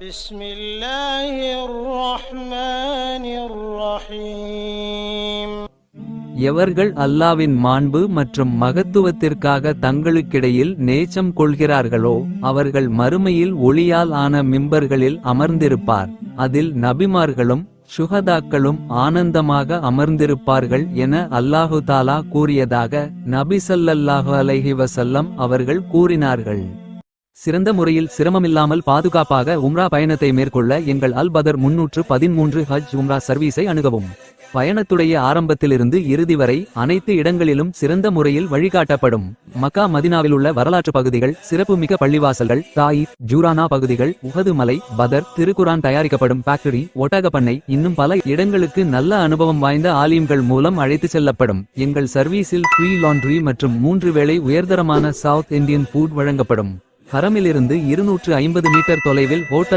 بسم الله الرحمن الرحيم. எவர்கள் அல்லாவின் மாண்பு மற்றும் மகத்துவத்திற்காக தங்களுக்கிடையில் நேசம் கொள்கிறார்களோ அவர்கள் மறுமையில் ஒளியால் ஆன மிம்பர்களில் அமர்ந்திருப்பார். அதில் நபிமார்களும் சுஹதாக்களும் ஆனந்தமாக அமர்ந்திருப்பார்கள் என அல்லாஹு தாலா கூறியதாக நபி ஸல்லல்லாஹு அலைஹி வஸல்லம் அவர்கள் கூறினார்கள். சிறந்த முறையில் சிரமமில்லாமல் பாதுகாப்பாக உம்ரா பயணத்தை மேற்கொள்ள எங்கள் அல் பதர் 313 ஹஜ் உம்ரா சர்வீஸை அணுகவும். பயணத்துடைய ஆரம்பத்திலிருந்து இறுதி வரை அனைத்து இடங்களிலும் சிறந்த முறையில் வழிகாட்டப்படும். மக்கா மதினாவில் உள்ள வரலாற்று பகுதிகள், சிறப்புமிக்க பள்ளிவாசல்கள், தாயிஃப், ஜூரானா பகுதிகள், உஹது மலை, பதர், திருக்குரான் தயாரிக்கப்படும் ஃபேக்டரி, ஒட்டகப்பண்ணை, இன்னும் பல இடங்களுக்கு நல்ல அனுபவம் வாய்ந்த ஆலிம்கள் மூலம் அழைத்து செல்லப்படும். எங்கள் சர்வீஸில் ஃப்ரீ லாண்ட்ரி மற்றும் 3 வேளை உயர்தரமான சவுத் இந்தியன் ஃபுட் வழங்கப்படும். ஹரமிலிருந்து 250 மீட்டர் தொலைவில் ஹோட்டல்